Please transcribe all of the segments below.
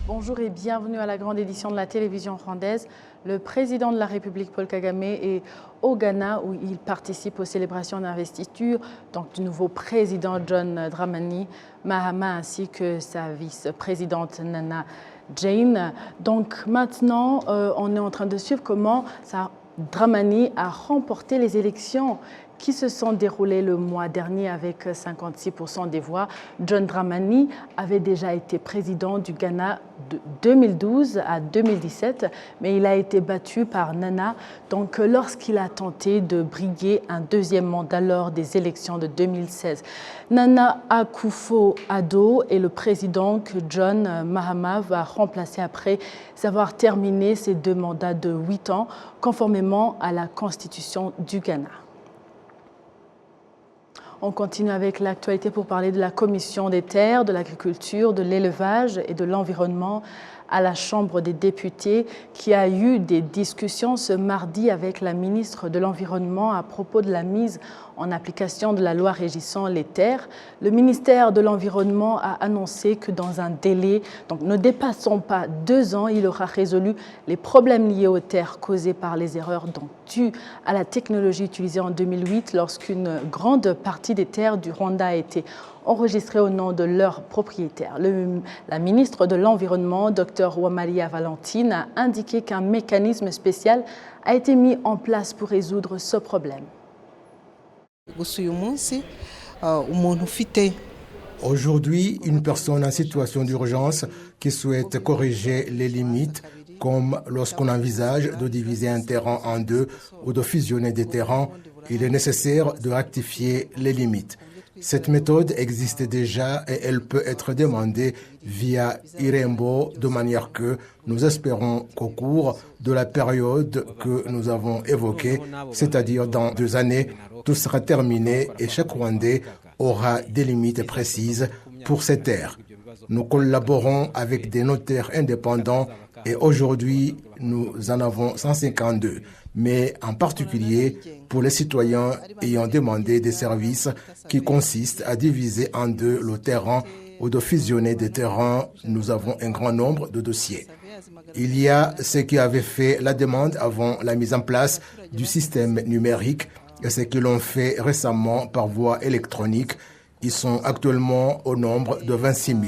Bonjour et bienvenue à la grande édition de la télévision rwandaise. Le président de la République, Paul Kagame, est au Ghana où il participe aux célébrations d'investiture du nouveau président John Dramani Mahama ainsi que sa vice-présidente Nana Jane. Donc maintenant, on est en train de suivre comment Dramani a remporté les élections qui se sont déroulées le mois dernier avec 56% des voix. John Dramani avait déjà été président du Ghana de 2012 à 2017, mais il a été battu par Nana lorsqu'il a tenté de briguer un deuxième mandat lors des élections de 2016. Nana Akufo-Addo est le président que John Mahama va remplacer après avoir terminé ses deux mandats de 8 ans, conformément à la constitution du Ghana. On continue avec l'actualité pour parler de la commission des terres, de l'agriculture, de l'élevage et de l'environnement à la Chambre des députés qui a eu des discussions ce mardi avec la ministre de l'Environnement à propos de la mise en application de la loi régissant les terres. Le ministère de l'Environnement a annoncé que dans un délai, ne dépassant pas 2 ans, il aura résolu les problèmes liés aux terres causés par les erreurs dues à la technologie utilisée en 2008 lorsqu'une grande partie des terres du Rwanda a été enregistrées au nom de leurs propriétaires. La ministre de l'Environnement, Dr Uwamariya Valentine, a indiqué qu'un mécanisme spécial a été mis en place pour résoudre ce problème. Aujourd'hui, une personne en situation d'urgence qui souhaite corriger les limites, comme lorsqu'on envisage de diviser un terrain en deux ou de fusionner des terrains, il est nécessaire de rectifier les limites. Cette méthode existe déjà et elle peut être demandée via Irembo de manière que nous espérons qu'au cours de la période que nous avons évoquée, c'est-à-dire dans 2 années, tout sera terminé et chaque Rwandais aura des limites précises pour ces terres. Nous collaborons avec des notaires indépendants et aujourd'hui, nous en avons 152. Mais en particulier pour les citoyens ayant demandé des services qui consistent à diviser en deux le terrain ou de fusionner des terrains, nous avons un grand nombre de dossiers. Il y a ceux qui avaient fait la demande avant la mise en place du système numérique et ceux qui l'ont fait récemment par voie électronique. Ils sont actuellement au nombre de 26 000.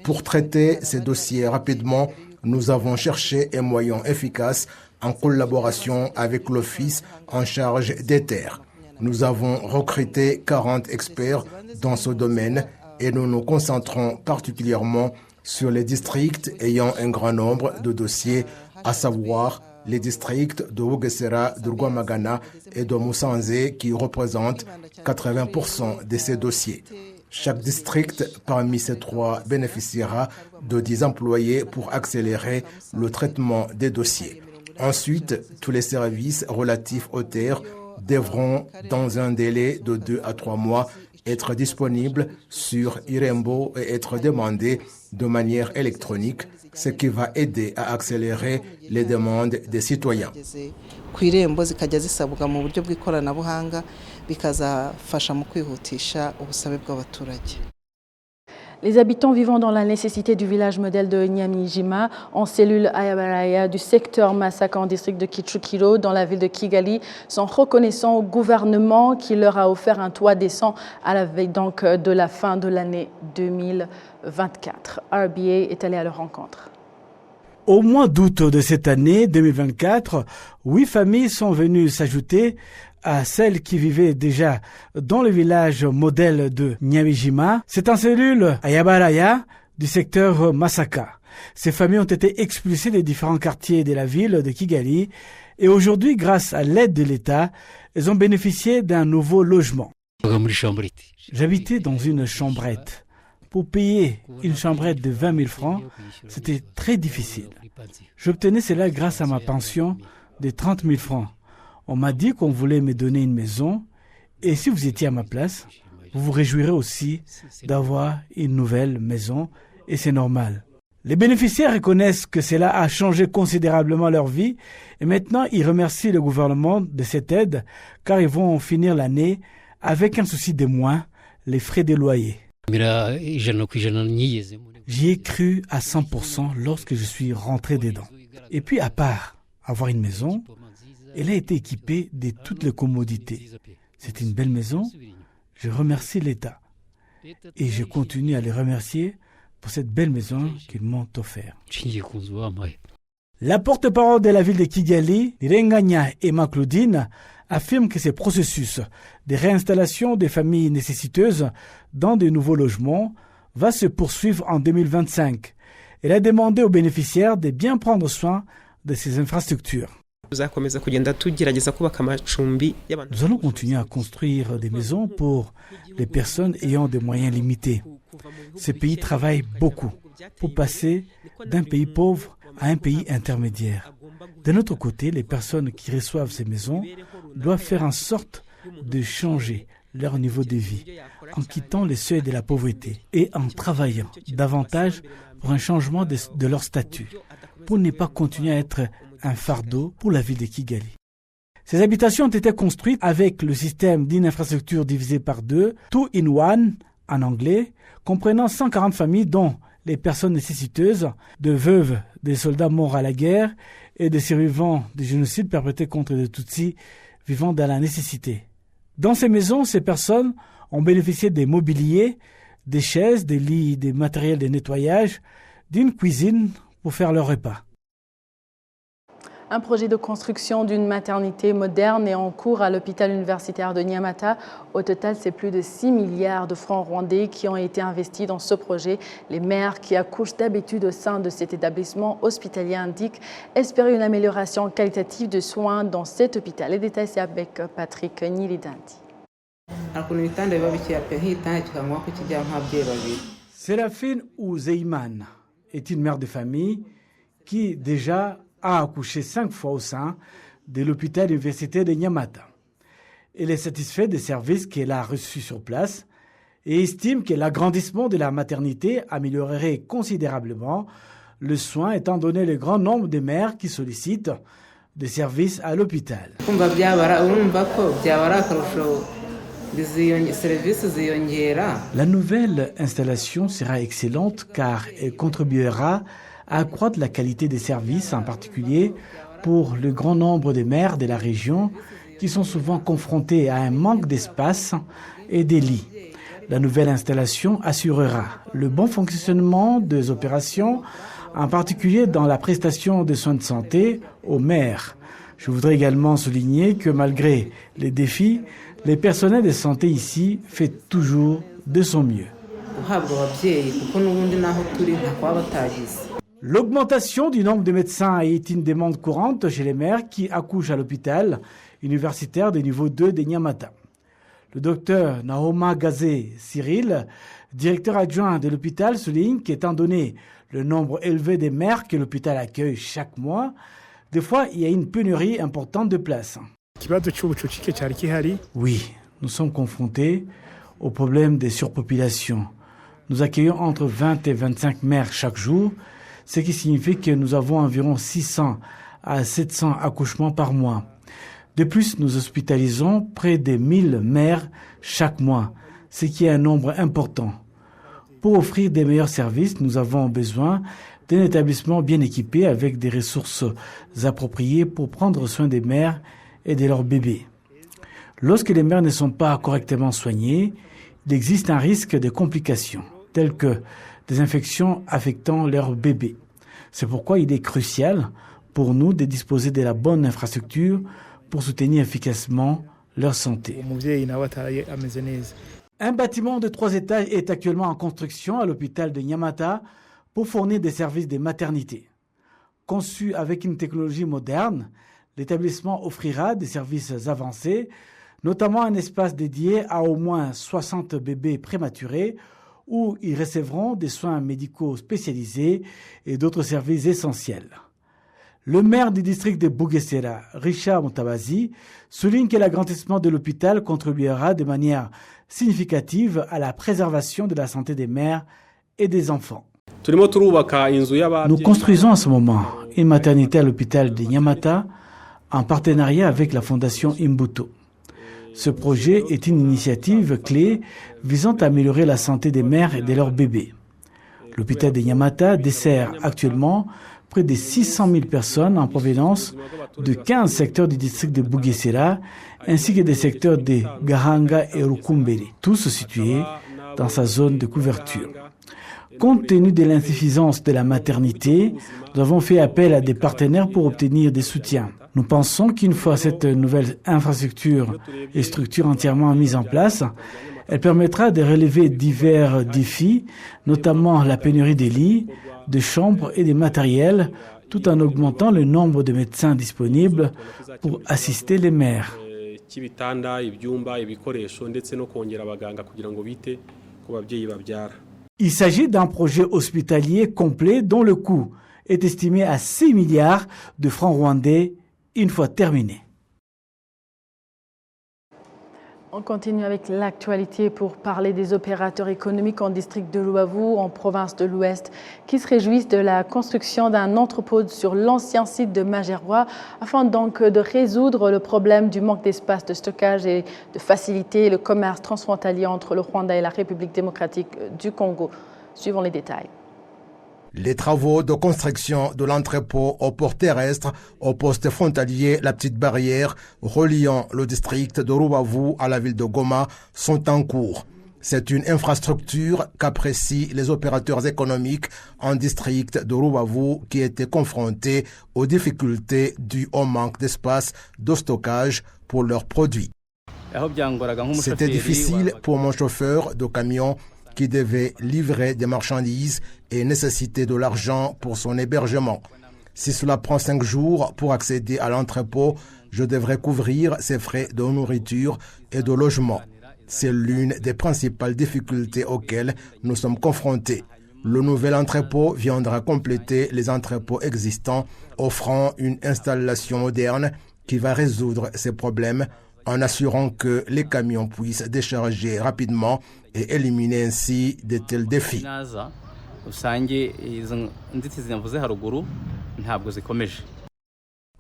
Pour traiter ces dossiers rapidement, nous avons cherché un moyen efficace en collaboration avec l'Office en charge des terres. Nous avons recruté 40 experts dans ce domaine et nous nous concentrons particulièrement sur les districts ayant un grand nombre de dossiers, à savoir les districts de Bugesera, de Rwamagana et de Musanze qui représentent 80% de ces dossiers. Chaque district parmi ces 3 bénéficiera de 10 employés pour accélérer le traitement des dossiers. Ensuite, tous les services relatifs aux terres devront, dans un délai de 2 à 3 mois, être disponibles sur Irembo et être demandés de manière électronique, ce qui va aider à accélérer les demandes des citoyens. Les habitants vivant dans la nécessité du village modèle de Nyamijima, en cellule Ayabaraya du secteur Masaka en district de Kichukiro dans la ville de Kigali, sont reconnaissants au gouvernement qui leur a offert un toit décent à la veille de la fin de l'année 2024. RBA est allé à leur rencontre. Au mois d'août de cette année 2024, 8 familles sont venues s'ajouter à celles qui vivaient déjà dans le village modèle de Nyamijima. C'est en cellule Ayabaraya du secteur Masaka. Ces familles ont été expulsées des différents quartiers de la ville de Kigali et aujourd'hui, grâce à l'aide de l'État, elles ont bénéficié d'un nouveau logement. J'habitais dans une chambrette. Pour payer une chambrette de 20 000 francs, c'était très difficile. J'obtenais cela grâce à ma pension de 30 000 francs. On m'a dit qu'on voulait me donner une maison et si vous étiez à ma place, vous vous réjouirez aussi d'avoir une nouvelle maison et c'est normal. Les bénéficiaires reconnaissent que cela a changé considérablement leur vie et maintenant ils remercient le gouvernement de cette aide car ils vont finir l'année avec un souci de moins, les frais de loyer. J'y ai cru à 100% lorsque je suis rentré dedans. Et puis, à part avoir une maison, elle a été équipée de toutes les commodités. C'est une belle maison. Je remercie l'État. Et je continue à les remercier pour cette belle maison qu'ils m'ont offerte. La porte-parole de la ville de Kigali, Nirenganya Emma Claudine, affirme que ce processus de réinstallation des familles nécessiteuses dans de nouveaux logements va se poursuivre en 2025. Elle a demandé aux bénéficiaires de bien prendre soin de ces infrastructures. Nous allons continuer à construire des maisons pour les personnes ayant des moyens limités. Ces pays travaillent beaucoup pour passer d'un pays pauvre à un pays intermédiaire. D'un autre côté, les personnes qui reçoivent ces maisons doivent faire en sorte de changer leur niveau de vie en quittant les seuils de la pauvreté et en travaillant davantage pour un changement de leur statut, pour ne pas continuer à être un fardeau pour la ville de Kigali. Ces habitations ont été construites avec le système d'une infrastructure divisée par deux, two in one en anglais, comprenant 140 familles dont les personnes nécessiteuses, de veuves des soldats morts à la guerre et des survivants du génocide perpétré contre les Tutsis vivant dans la nécessité. Dans ces maisons, ces personnes ont bénéficié des mobiliers, des chaises, des lits, des matériels de nettoyage, d'une cuisine pour faire leur repas. Un projet de construction d'une maternité moderne est en cours à l'hôpital universitaire de Nyamata. Au total, c'est plus de 6 milliards de francs rwandais qui ont été investis dans ce projet. Les mères qui accouchent d'habitude au sein de cet établissement hospitalier indiquent espérer une amélioration qualitative de soins dans cet hôpital. Les détails, c'est avec Patrick Nilidandi. Séraphine Ouzeyman est une mère de famille qui déjà a accouché 5 fois au sein de l'hôpital universitaire de Nyamata. Elle est satisfaite des services qu'elle a reçus sur place et estime que l'agrandissement de la maternité améliorerait considérablement le soin étant donné le grand nombre de mères qui sollicitent des services à l'hôpital. La nouvelle installation sera excellente car elle contribuera à accroître la qualité des services, en particulier pour le grand nombre de mères de la région qui sont souvent confrontées à un manque d'espace et des lits. La nouvelle installation assurera le bon fonctionnement des opérations, en particulier dans la prestation de soins de santé aux mères. Je voudrais également souligner que malgré les défis, le personnel de santé ici fait toujours de son mieux. L'augmentation du nombre de médecins est une demande courante chez les mères qui accouchent à l'hôpital universitaire de niveau 2 de Nyamata. Le docteur Nahoma Gazé Cyril, directeur adjoint de l'hôpital, souligne qu'étant donné le nombre élevé de mères que l'hôpital accueille chaque mois, des fois il y a une pénurie importante de places. Oui, nous sommes confrontés au problème des surpopulations. Nous accueillons entre 20 et 25 mères chaque jour, ce qui signifie que nous avons environ 600 à 700 accouchements par mois. De plus, nous hospitalisons près de 1000 mères chaque mois, ce qui est un nombre important. Pour offrir des meilleurs services, nous avons besoin d'un établissement bien équipé avec des ressources appropriées pour prendre soin des mères et de leurs bébés. Lorsque les mères ne sont pas correctement soignées, il existe un risque de complications, telles que des infections affectant leurs bébés. C'est pourquoi il est crucial pour nous de disposer de la bonne infrastructure pour soutenir efficacement leur santé. Un bâtiment de 3 étages est actuellement en construction à l'hôpital de Nyamata pour fournir des services de maternité. Conçu avec une technologie moderne, l'établissement offrira des services avancés, notamment un espace dédié à au moins 60 bébés prématurés où ils recevront des soins médicaux spécialisés et d'autres services essentiels. Le maire du district de Bugesera, Richard Mutabazi, souligne que l'agrandissement de l'hôpital contribuera de manière significative à la préservation de la santé des mères et des enfants. Nous construisons en ce moment une maternité à l'hôpital de Nyamata en partenariat avec la fondation Imbuto. Ce projet est une initiative clé visant à améliorer la santé des mères et de leurs bébés. L'hôpital de Nyamata dessert actuellement près de 600 000 personnes en provenance de 15 secteurs du district de Bugesera ainsi que des secteurs de Gahanga et Rukumberi, tous situés dans sa zone de couverture. Compte tenu de l'insuffisance de la maternité, nous avons fait appel à des partenaires pour obtenir des soutiens. Nous pensons qu'une fois cette nouvelle infrastructure et structure entièrement mise en place, elle permettra de relever divers défis, notamment la pénurie des lits, de chambres et de matériel, tout en augmentant le nombre de médecins disponibles pour assister les mères. Il s'agit d'un projet hospitalier complet dont le coût est estimé à 6 milliards de francs rwandais une fois terminé. On continue avec l'actualité pour parler des opérateurs économiques en district de Rubavu, en province de l'Ouest, qui se réjouissent de la construction d'un entrepôt sur l'ancien site de Majerwa, afin donc de résoudre le problème du manque d'espace de stockage et de faciliter le commerce transfrontalier entre le Rwanda et la République démocratique du Congo. Suivons les détails. Les travaux de construction de l'entrepôt au port terrestre au poste frontalier La Petite Barrière reliant le district de Rubavu à la ville de Goma sont en cours. C'est une infrastructure qu'apprécient les opérateurs économiques en district de Rubavu qui étaient confrontés aux difficultés dues au manque d'espace de stockage pour leurs produits. C'était difficile pour mon chauffeur de camion qui devait livrer des marchandises et nécessitait de l'argent pour son hébergement. Si cela prend 5 jours pour accéder à l'entrepôt, je devrais couvrir ses frais de nourriture et de logement. C'est l'une des principales difficultés auxquelles nous sommes confrontés. Le nouvel entrepôt viendra compléter les entrepôts existants, offrant une installation moderne qui va résoudre ces problèmes en assurant que les camions puissent décharger rapidement et éliminer ainsi de tels défis.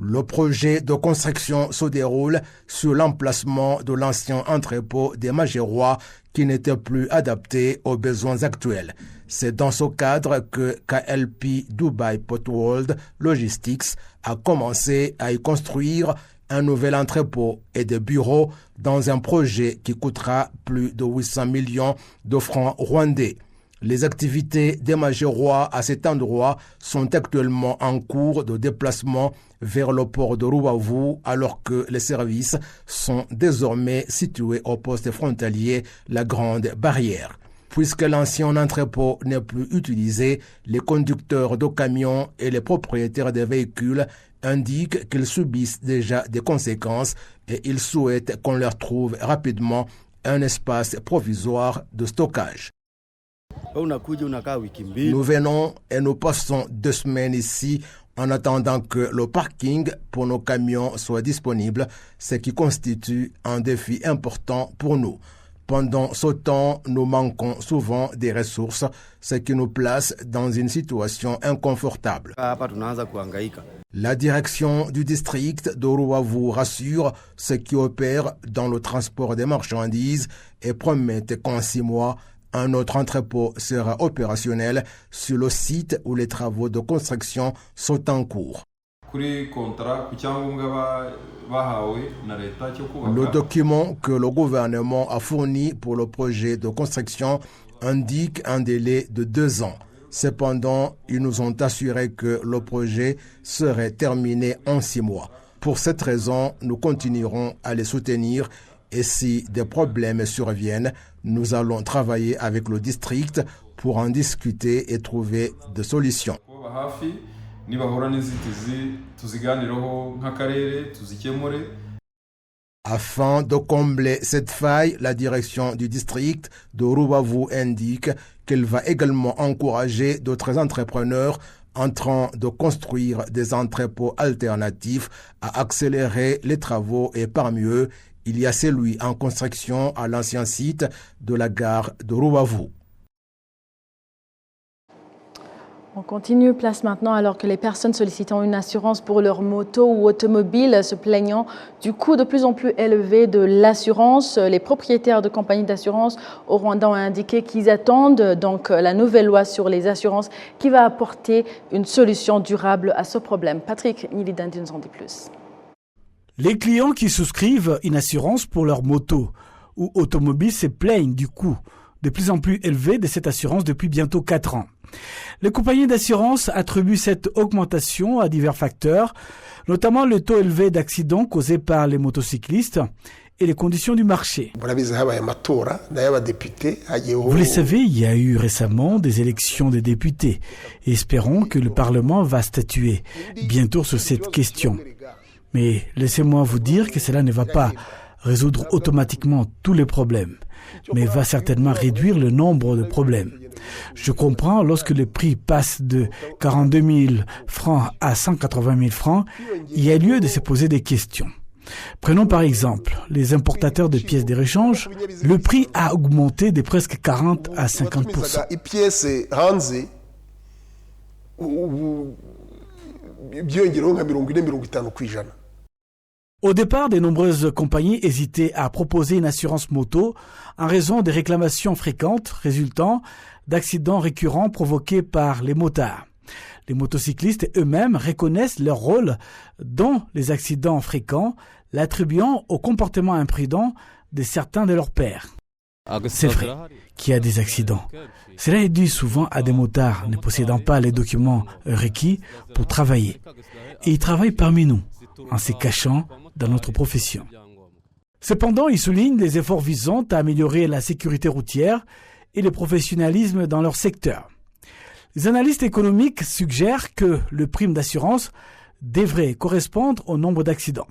Le projet de construction se déroule sur l'emplacement de l'ancien entrepôt des Majerwa qui n'était plus adapté aux besoins actuels. C'est dans ce cadre que KLP Dubai Port World Logistics a commencé à y construire un nouvel entrepôt et des bureaux dans un projet qui coûtera plus de 800 millions de francs rwandais. Les activités des Majerwa à cet endroit sont actuellement en cours de déplacement vers le port de Rubavu alors que les services sont désormais situés au poste frontalier La Grande Barrière. Puisque l'ancien entrepôt n'est plus utilisé, les conducteurs de camions et les propriétaires des véhicules indiquent qu'ils subissent déjà des conséquences et ils souhaitent qu'on leur trouve rapidement un espace provisoire de stockage. Nous venons et nous passons 2 semaines ici en attendant que le parking pour nos camions soit disponible, ce qui constitue un défi important pour nous. Pendant ce temps, nous manquons souvent des ressources, ce qui nous place dans une situation inconfortable. La direction du district de Rubavu rassure ceux qui opèrent dans le transport des marchandises et promet qu'en 6 mois, un autre entrepôt sera opérationnel sur le site où les travaux de construction sont en cours. Le document que le gouvernement a fourni pour le projet de construction indique un délai de 2 ans. Cependant, ils nous ont assuré que le projet serait terminé en 6 mois. Pour cette raison, nous continuerons à les soutenir et si des problèmes surviennent, nous allons travailler avec le district pour en discuter et trouver des solutions. Afin de combler cette faille, la direction du district de Rubavu indique qu'elle va également encourager d'autres entrepreneurs en train de construire des entrepôts alternatifs à accélérer les travaux et parmi eux, il y a celui en construction à l'ancien site de la gare de Rubavu. On continue, place maintenant, alors que les personnes sollicitant une assurance pour leur moto ou automobile se plaignant du coût de plus en plus élevé de l'assurance. Les propriétaires de compagnies d'assurance au Rwanda ont indiqué qu'ils attendent donc la nouvelle loi sur les assurances qui va apporter une solution durable à ce problème. Patrick Nilidandi nous en dit plus. Les clients qui souscrivent une assurance pour leur moto ou automobile se plaignent du coût de plus en plus élevé de cette assurance depuis bientôt 4 ans. Les compagnies d'assurance attribuent cette augmentation à divers facteurs, notamment le taux élevé d'accidents causés par les motocyclistes et les conditions du marché. Vous le savez, il y a eu récemment des élections des députés et espérons que le Parlement va statuer bientôt sur cette question. Mais laissez-moi vous dire que cela ne va pas résoudre automatiquement tous les problèmes, mais va certainement réduire le nombre de problèmes. Je comprends, lorsque le prix passe de 42 000 francs à 180 000 francs, il y a lieu de se poser des questions. Prenons par exemple les importateurs de pièces de rechange. Le prix a augmenté de presque 40 à 50%. Au départ, de nombreuses compagnies hésitaient à proposer une assurance moto en raison des réclamations fréquentes résultant d'accidents récurrents provoqués par les motards. Les motocyclistes eux-mêmes reconnaissent leur rôle dans les accidents fréquents, l'attribuant au comportement imprudent de certains de leurs pairs. C'est vrai qu'il y a des accidents. Cela est dû souvent à des motards ne possédant pas les documents requis pour travailler. Et ils travaillent parmi nous, en se cachant dans notre profession. Cependant, ils soulignent les efforts visant à améliorer la sécurité routière et le professionnalisme dans leur secteur. Les analystes économiques suggèrent que le prime d'assurance devrait correspondre au nombre d'accidents.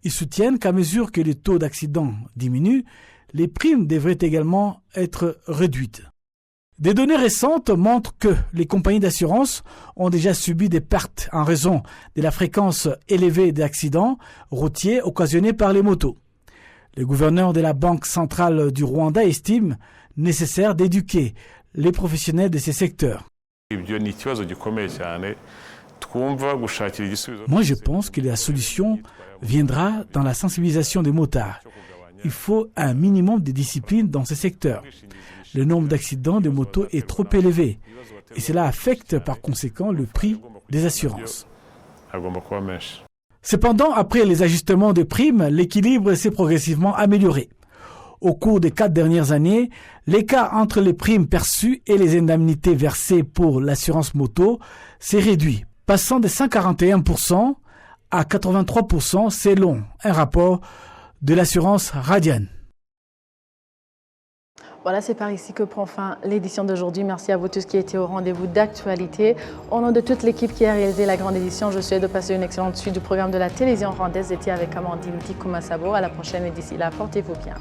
Ils soutiennent qu'à mesure que les taux d'accidents diminuent, les primes devraient également être réduites. Des données récentes montrent que les compagnies d'assurance ont déjà subi des pertes en raison de la fréquence élevée d'accidents routiers occasionnés par les motos. Le gouverneur de la Banque centrale du Rwanda estime nécessaire d'éduquer les professionnels de ces secteurs. Moi, je pense que la solution viendra dans la sensibilisation des motards. Il faut un minimum de discipline dans ce secteur. Le nombre d'accidents de moto est trop élevé et cela affecte par conséquent le prix des assurances. Cependant, après les ajustements de primes, l'équilibre s'est progressivement amélioré. Au cours des 4 dernières années, l'écart entre les primes perçues et les indemnités versées pour l'assurance moto s'est réduit, passant de 141% à 83% selon un rapport de l'assurance Radian. Voilà, c'est par ici que prend fin l'édition d'aujourd'hui. Merci à vous tous qui étaient au rendez-vous d'actualité. Au nom de toute l'équipe qui a réalisé la grande édition, je souhaite de passer une excellente suite du programme de la télévision rwandaise. J'étais avec Amandine Dikomasabo. À la prochaine et d'ici là, portez-vous bien.